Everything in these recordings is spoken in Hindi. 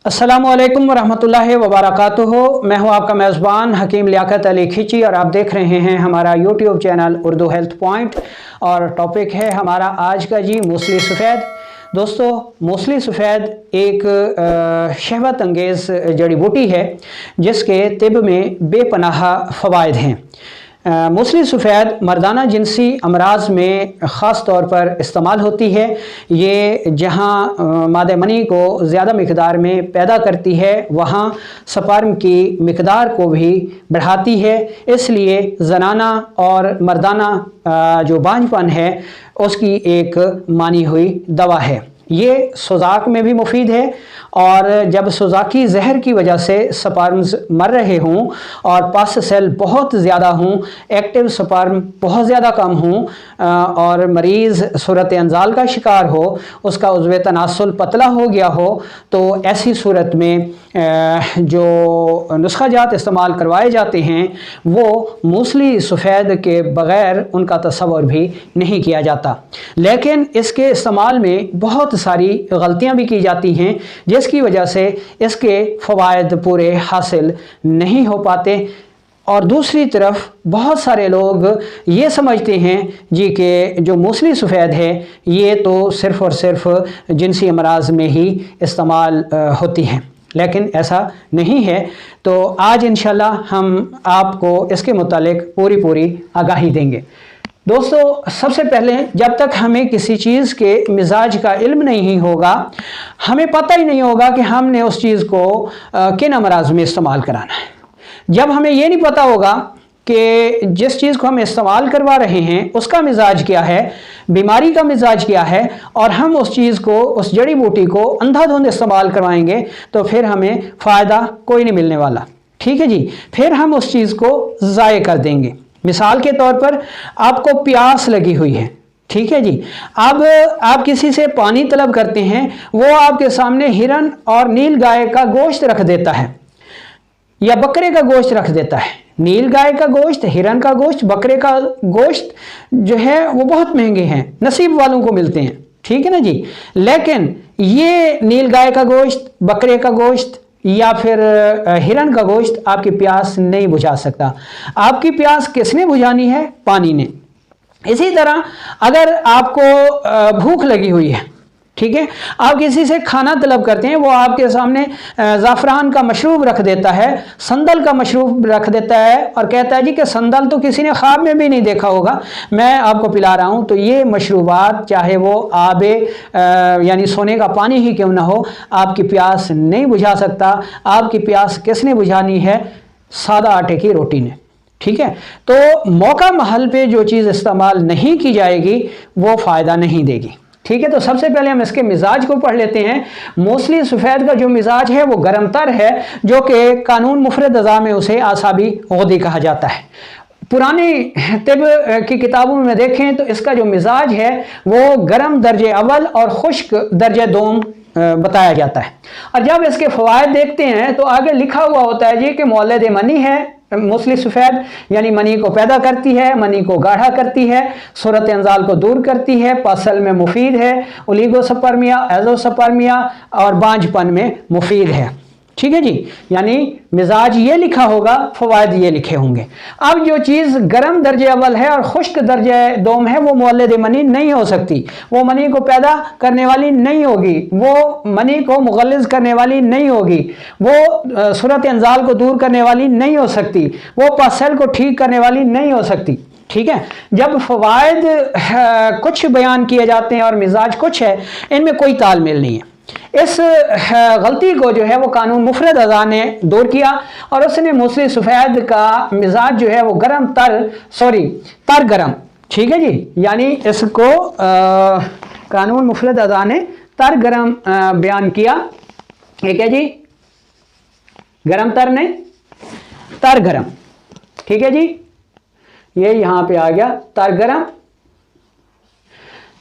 अस्सलामुअलैकुम वरहमतुल्लाहि वबरकातुहू। मैं हूं आपका मेज़बान हकीम लियाकत अली खिची और आप देख रहे हैं हमारा YouTube channel Urdu health point. और टॉपिक है हमारा आज का जी मूसली सफ़ेद। दोस्तों, मूसली सफ़ेद एक शहवत अंगेज़ जड़ी बूटी है जिसके तिब में बेपनाह फ़वाइद हैं। मूसली सफ़ेद मर्दाना जिनसी अमराज में ख़ास तौर पर इस्तेमाल होती है। ये जहाँ मादे मनी को ज़्यादा मिक़दार में पैदा करती है वहाँ स्पर्म की मिक़दार को भी बढ़ाती है, इसलिए ज़नाना और मर्दाना जो बांझपन है उसकी एक मानी हुई दवा है। ये सुजाक में भी मुफीद है और जब सुजाकी जहर की वजह से स्पर्म्स मर रहे हों और पस सेल बहुत ज़्यादा हों, एक्टिव स्पर्म बहुत ज़्यादा कम हों और मरीज़ सूरत अंजाल का शिकार हो, उसका उज़्वे तनासुल पतला हो गया हो, तो ऐसी सूरत में जो नुस्खा जात इस्तेमाल करवाए जाते हैं वो मूसली सफ़ेद के बग़ैर उनका तस्वुर भी नहीं किया जाता। लेकिन इसके इस्तेमाल में बहुत सारी गलतियां भी की जाती हैं जिसकी वजह से इसके फ़वाइद पूरे हासिल नहीं हो पाते। और दूसरी तरफ बहुत सारे लोग ये समझते हैं जी कि जो मूसली सफ़ेद है ये तो सिर्फ़ और सिर्फ जिनसी अमराज में ही इस्तेमाल होती हैं, लेकिन ऐसा नहीं है। तो आज इंशाल्लाह हम आपको इसके मुतालिक पूरी आगाही देंगे। दोस्तों, सबसे पहले जब तक हमें किसी चीज़ के मिजाज का इल्म नहीं होगा, हमें पता ही नहीं होगा कि हमने उस चीज़ को किन अमराज में इस्तेमाल कराना है। जब हमें ये नहीं पता होगा कि जिस चीज़ को हम इस्तेमाल करवा रहे हैं उसका मिजाज क्या है, बीमारी का मिजाज क्या है, और हम उस चीज़ को, उस जड़ी बूटी को अंधाधुंध इस्तेमाल करवाएंगे तो फिर हमें फ़ायदा कोई नहीं मिलने वाला। ठीक है जी, फिर हम उस चीज़ को ज़ाये कर देंगे। मिसाल के तौर पर आपको प्यास लगी हुई है, ठीक है जी, अब आप किसी से पानी तलब करते हैं, वो आपके सामने हिरन और नील गाय का गोश्त रख देता है या बकरे का गोश्त रख देता है। नील गाय का गोश्त, हिरन का गोश्त, बकरे का गोश्त जो है वो बहुत महंगे हैं, नसीब वालों को मिलते हैं, ठीक है ना जी। लेकिन ये नील गाय का गोश्त, बकरे का गोश्त या फिर हिरन का गोश्त आपकी प्यास नहीं बुझा सकता। आपकी प्यास किसने बुझानी है? पानी ने। इसी तरह अगर आपको भूख लगी हुई है, ठीक है, आप किसी से खाना तलब करते हैं, वो आपके सामने ज़ाफ़रान का मशरूब रख देता है, संदल का मशरूब रख देता है और कहता है जी कि संदल तो किसी ने ख्वाब में भी नहीं देखा होगा, मैं आपको पिला रहा हूँ। तो ये मशरूबात चाहे वो आबे यानी सोने का पानी ही क्यों ना हो, आपकी प्यास नहीं बुझा सकता। आपकी प्यास किसने बुझानी है? सादा आटे की रोटी ने। ठीक है, तो मौका महल पे जो चीज़ इस्तेमाल नहीं की जाएगी वो फ़ायदा नहीं देगी। ठीक है, तो सबसे पहले हम इसके मिजाज को पढ़ लेते हैं। मूसली सफ़ेद का जो मिजाज है वो गर्म तर है, जो कि कानून मुफरद अज़ा में उसे आसाबी गद्दी कहा जाता है। पुरानी तिब की किताबों में देखें तो इसका जो मिजाज है वो गर्म दर्जे अव्वल और खुश्क दर्जे दोम बताया जाता है। और जब इसके फ़वाइद देखते हैं तो आगे लिखा हुआ होता है जी कि मौलद मनी है मूसली सफ़ेद, यानी मनी को पैदा करती है, मनी को गाढ़ा करती है, सूरत अंजाल को दूर करती है, पसल में मुफीद है, ओलिगोस्पर्मिया, एज़ोस्पर्मिया और बांझपन में मुफीद है। ठीक है जी, यानी मिजाज ये लिखा होगा, फ़वाइद ये लिखे होंगे। अब जो चीज़ गर्म दर्जे अव्वल है और खुश्क दर्जे दोम है वो मौलद मनी नहीं हो सकती, वो मनी को पैदा करने वाली नहीं होगी, वो मनी को मुगल्लिज़ करने वाली नहीं होगी, वो सूरत अंजाल को दूर करने वाली नहीं हो सकती, वो पसल को ठीक करने वाली नहीं हो सकती। ठीक है, जब फ़वाइद कुछ बयान किए जाते हैं और मिजाज कुछ है, इनमें कोई तालमेल नहीं है। इस गलती को जो है वो कानून मुफरद अज़ा ने दूर किया और उसने मूसली सफ़ेद का मिजाज जो है वो तर गरम, ठीक है जी, यानी इसको कानून मुफरद अज़ा ने तर गरम बयान किया। ठीक है जी, गरम तर ने तर गरम, ठीक है जी, ये यहाँ पे आ गया तर गरम,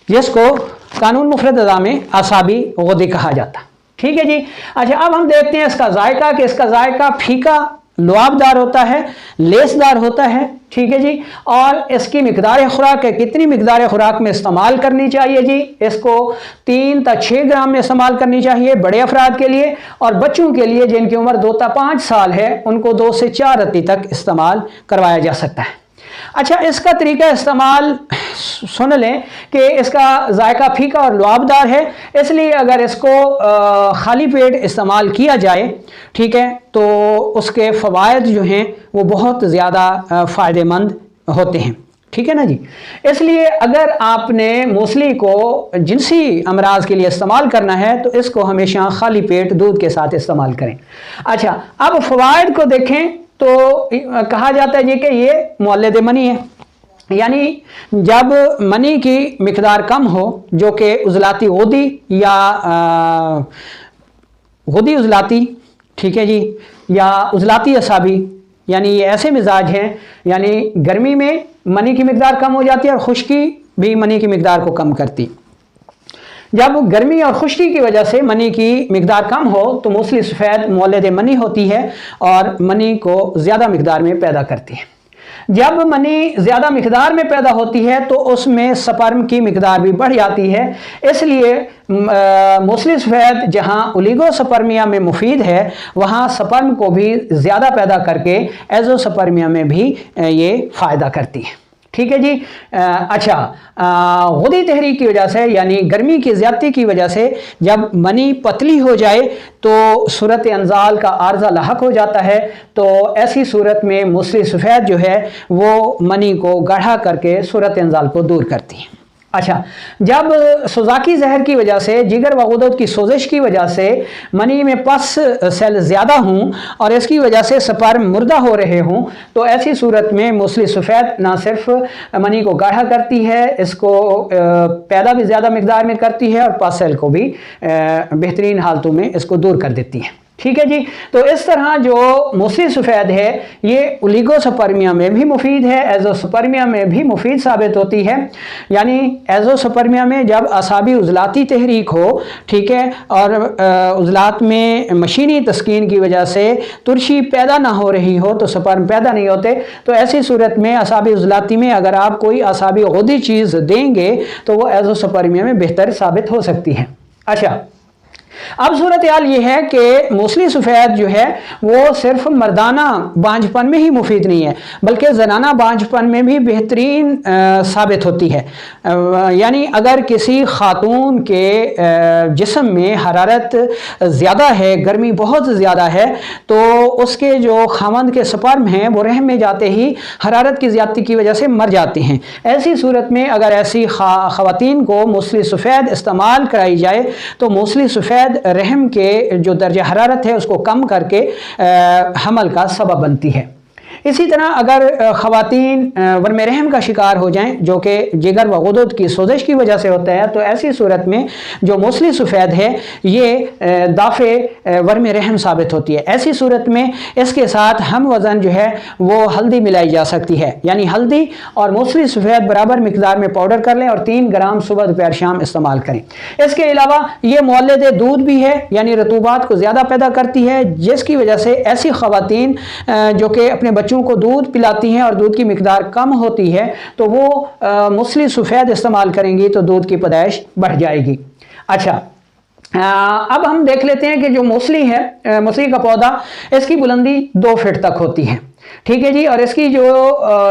जिसको कानून मुफरद अज़ा में आसाबी गद्दी कहा जाता। ठीक है जी। अच्छा, अब हम देखते हैं इसका जायका कि इसका जायका फीका लुआबदार होता है, लेसदार होता है, ठीक है जी। और इसकी मिकदार खुराक है, कितनी मिकदार खुराक में इस्तेमाल करनी चाहिए जी, इसको 3 से 6 ग्राम में इस्तेमाल करनी चाहिए बड़े अफराद के लिए, और बच्चों के लिए जिनकी उम्र 2 से 5 साल है उनको 2 से 4 रत्ती तक इस्तेमाल करवाया जा सकता है। अच्छा, इसका तरीका इस्तेमाल सुन लें कि इसका जायका फीका और लुआबदार है, इसलिए अगर इसको खाली पेट इस्तेमाल किया जाए, ठीक है, तो उसके फ़वाइद जो हैं वो बहुत ज़्यादा फ़ायदेमंद होते हैं, ठीक है ना जी। इसलिए अगर आपने मूसली को जिनसी अमराज के लिए इस्तेमाल करना है तो इसको हमेशा खाली पेट दूध के साथ इस्तेमाल करें। अच्छा, अब फ़वाइद को देखें तो कहा जाता है जी कि ये मौलद मनी है, यानी जब मनी की मिकदार कम हो, जो कि उजलाती गुदी या गुदी उजलाती, ठीक है जी, या उजलाती असाबी, यानी ये ऐसे मिजाज हैं, यानी गर्मी में मनी की मिकदार कम हो जाती है और खुश्की भी मनी की मिकदार को कम करती। जब गर्मी और खुश्की की वजह से मनी की मिकदार कम हो तो मूसली सफ़ेद मौलद मनी होती है और मनी को ज़्यादा मिकदार में पैदा करती है। जब मनी ज़्यादा मिकदार में पैदा होती है तो उसमें स्पर्म की मिकदार भी बढ़ जाती है, इसलिए मूसली सफ़ेद जहाँ ओलिगोस्पर्मिया में मुफीद है वहाँ स्पर्म को भी ज़्यादा पैदा करके एज़ोस्पर्मिया में भी ये फ़ायदा करती है, ठीक है जी। अच्छा, गुदी तहरीक की वजह से यानी गर्मी की ज़्यादती की वजह से जब मनी पतली हो जाए तो सूरत अंजाल का आर्जा लाहक हो जाता है, तो ऐसी सूरत में मूसली सफ़ेद जो है वो मनी को गाढ़ा करके सूरत अंजाल को दूर करती है। अच्छा, जब सोजाकी जहर की वजह से, जिगर व गुदद की सोजिश की वजह से मनी में पस सेल ज़्यादा हों और इसकी वजह से स्पर्म मुर्दा हो रहे हों, तो ऐसी सूरत में मूसली सफ़ेद ना सिर्फ मनी को गाढ़ा करती है, इसको पैदा भी ज़्यादा मिकदार में करती है और पस सेल को भी बेहतरीन हालतों में इसको दूर कर देती है, ठीक है जी। तो इस तरह जो मूसली सफ़ेद है ये ओलिगोस्पर्मिया में भी मुफीद है, एज़ोस्पर्मिया में भी मुफीद साबित होती है। यानी एज़ोस्पर्मिया में जब असाबी उजलाती तहरीक हो, ठीक है, और उजलात में मशीनी तस्कीन की वजह से तुरशी पैदा ना हो रही हो तो स्पर्म पैदा नहीं होते, तो ऐसी सूरत में असाबी उजलाती में अगर आप कोई असाबी गुदी चीज़ देंगे तो वो एज़ोस्पर्मिया में बेहतर साबित हो सकती है। अच्छा, अब सूरत हाल ये है कि मूसली सफ़ेद जो है वो सिर्फ मर्दाना बांझपन में ही मुफीद नहीं है बल्कि जनाना बांझपन में भी बेहतरीन साबित होती है। यानी अगर किसी खातून के जिस्म में हरारत ज़्यादा है, गर्मी बहुत ज़्यादा है, तो उसके जो खावंद के स्पर्म हैं वो रहम में जाते ही हरारत की ज़्यादती की वजह से मर जाते हैं। ऐसी सूरत में अगर ऐसी ख़वातीन को मूसली सफ़ेद इस्तेमाल कराई जाए तो मूसली सफ़ेद रहम के जो दर्जा हरारत है उसको कम करके हमल का सबब बनती है। इसी तरह अगर ख़वातीन वर्म रहम का शिकार हो जाएं जो कि जिगर व गुदद की सोजिश की वजह से होता है, तो ऐसी सूरत में जो मूसली सफ़ेद है ये दाफ़े वर्म रहम साबित होती है। ऐसी सूरत में इसके साथ हम वज़न जो है वो हल्दी मिलाई जा सकती है, यानी हल्दी और मूसली सफ़ेद बराबर मिकदार में पाउडर कर लें और 3 ग्राम सुबह दोपहर शाम इस्तेमाल करें। इसके अलावा ये मौलद दूध भी है, यानी रतूबात को ज़्यादा पैदा करती है, जिसकी वजह से ऐसी ख़वातीन जो कि अपने बच्चों को दूध पिलाती हैं और दूध की मिकदार कम होती है तो वो मूसली सफ़ेद इस्तेमाल करेंगी तो दूध की पैदाइश बढ़ जाएगी। अच्छा, अब हम देख लेते हैं कि जो मूसली है, मूसली का पौधा, इसकी बुलंदी 2 फीट तक होती है, ठीक है जी, और इसकी जो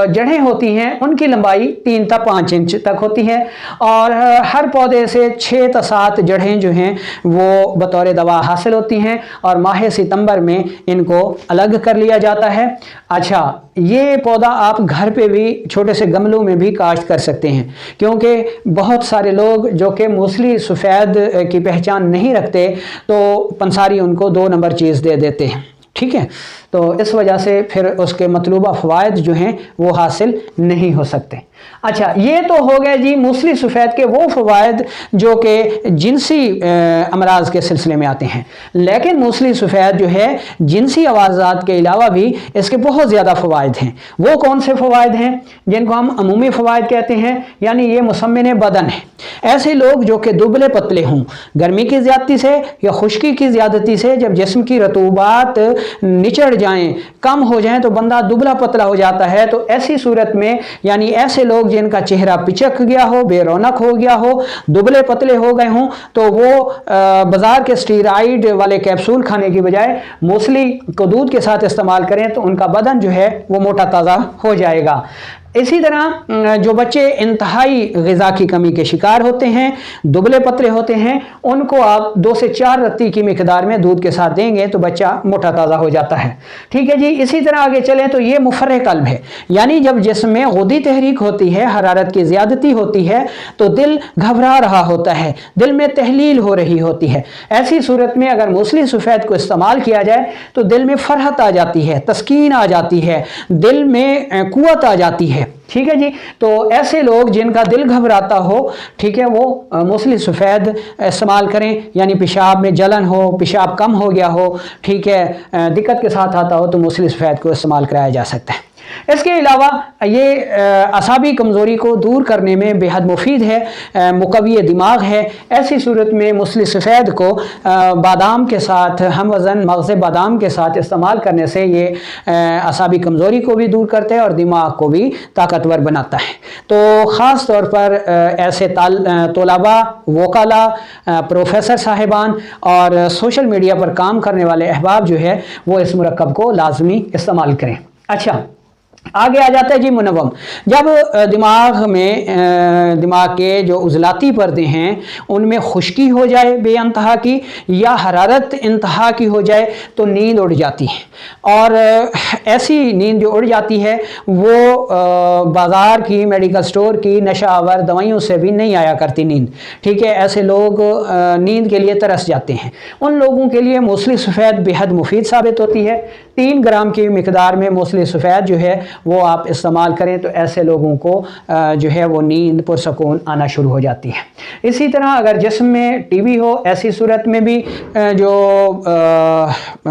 जड़ें होती हैं उनकी लंबाई 3 से 5 इंच तक होती है और हर पौधे से 6 से 7 जड़ें जो हैं वो बतौर दवा हासिल होती हैं और माह सितंबर में इनको अलग कर लिया जाता है। अच्छा, ये पौधा आप घर पे भी छोटे से गमलों में भी काश्त कर सकते हैं, क्योंकि बहुत सारे लोग जो कि मूसली सफ़ेद की पहचान नहीं रखते तो पंसारी उनको 2 नंबर चीज़ दे देते हैं, ठीक है, तो इस वजह से फिर उसके मतलूबा फ़वाइद जो हैं वो हासिल नहीं हो सकते। अच्छा, ये तो हो गए जी मूसली सफ़ेद के वो फ़वाइद जो कि जिनसी अमराज के सिलसिले में आते हैं, लेकिन मूसली सफ़ेद जो है जिनसी अवाज़ात के अलावा भी इसके बहुत ज़्यादा फ़वाइद हैं। वो कौन से फ़वाइद हैं जिनको हम अमूमी फ़वाइद कहते हैं, यानी ये मुसम्मिन बदन है। ऐसे लोग जो कि दुबले पतले हों, गर्मी की ज़्यादती से या खुश्की की ज़्यादती से जब जिस्म की रतूबात निचड़ जाएं, कम हो जाएं तो बंदा दुबला पतला हो जाता है। तो ऐसी सूरत में यानी ऐसे लोग जिनका चेहरा पिचक गया हो, बेरौनक हो गया हो, दुबले पतले हो गए हों, तो वो बाजार के स्टीरॉइड वाले कैप्सूल खाने की बजाय मूसली को दूध के साथ इस्तेमाल करें तो उनका बदन जो है वो मोटा ताज़ा हो जाएगा। इसी तरह जो बच्चे इंतहाई ग़िज़ा की कमी के शिकार होते हैं, दुबले पतले होते हैं, उनको आप 2 से 4 रत्ती की मिकदार में दूध के साथ देंगे तो बच्चा मोटा ताज़ा हो जाता है। ठीक है जी। इसी तरह आगे चलें तो ये मुफर्रिक़ क़ल्ब है, यानी जब जिस्म में ग़ुद्दी तहरीक होती है, हरारत की ज़्यादती होती है तो दिल घबरा रहा होता है, दिल में तहलील हो रही होती है। ऐसी सूरत में अगर मूसली सफ़ेद को इस्तेमाल किया जाए तो दिल में फ़रहत आ जाती है, तस्कीन आ जाती है, दिल में क़ुव्वत आ जाती है। ठीक है जी। तो ऐसे लोग जिनका दिल घबराता हो, ठीक है, वो मूसली सफ़ेद इस्तेमाल करें, यानी पेशाब में जलन हो, पेशाब कम हो गया हो, ठीक है, दिक्कत के साथ आता हो तो मूसली सफ़ेद को इस्तेमाल कराया जा सकता है। इसके अलावा ये असाबी कमज़ोरी को दूर करने में बेहद मुफीद है, मुक़व्वी दिमाग है। ऐसी सूरत में मूसली सफ़ेद को बादाम के साथ, हम वज़न मग़ज़ बादाम के साथ इस्तेमाल करने से ये असाबी कमज़ोरी को भी दूर करते हैं और दिमाग को भी ताकतवर बनाता है। तो ख़ास तौर पर ऐसे तलबा, वकाला, प्रोफेसर साहिबान और सोशल मीडिया पर काम करने वाले अहबाब जो है वो इस मुरक्कब को लाजमी इस्तेमाल करें। अच्छा, आगे आ जाता है जी मुनव्वम। जब दिमाग के जो उजलाती पर्दे हैं उनमें खुश्की हो जाए बेअंतहा की, या हरारत इंतहा की हो जाए तो नींद उड़ जाती है। और ऐसी नींद जो उड़ जाती है वो बाज़ार की, मेडिकल स्टोर की नशा आवर दवाइयों से भी नहीं आया करती नींद। ठीक है, ऐसे लोग नींद के लिए तरस जाते हैं। उन लोगों के लिए मूसली सफ़ेद बेहद मुफीद साबित होती है। 3 ग्राम की मिकदार में मूसली सफ़ेद जो है वो आप इस्तेमाल करें तो ऐसे लोगों को जो है वो नींद पुरसकून आना शुरू हो जाती है। इसी तरह अगर जिस्म में टीबी हो, ऐसी सूरत में भी जो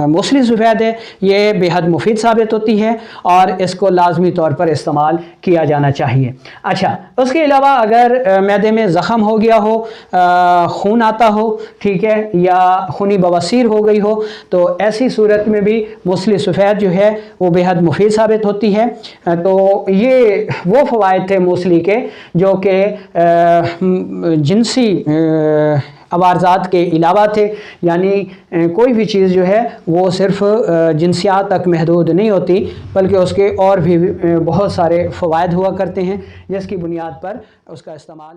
मूसली सफ़ेद है ये बेहद मुफीद साबित होती है और इसको लाजमी तौर पर इस्तेमाल किया जाना चाहिए। अच्छा, उसके अलावा अगर मैदे में ज़ख़म हो गया हो, खून आता हो, ठीक है, या खूनी बवासीर हो गई हो, तो ऐसी सूरत में भी मूसली सफ़ेद जो है वो बेहद मुफीद साबित होती है। तो ये वो फ़वाइद थे मूसली के जो कि जिनसी अवारजात के अलावा थे, यानी कोई भी चीज़ जो है वो सिर्फ़ जिनसियात तक महदूद नहीं होती बल्कि उसके और भी बहुत सारे फ़वाइद हुआ करते हैं जिसकी बुनियाद पर उसका इस्तेमाल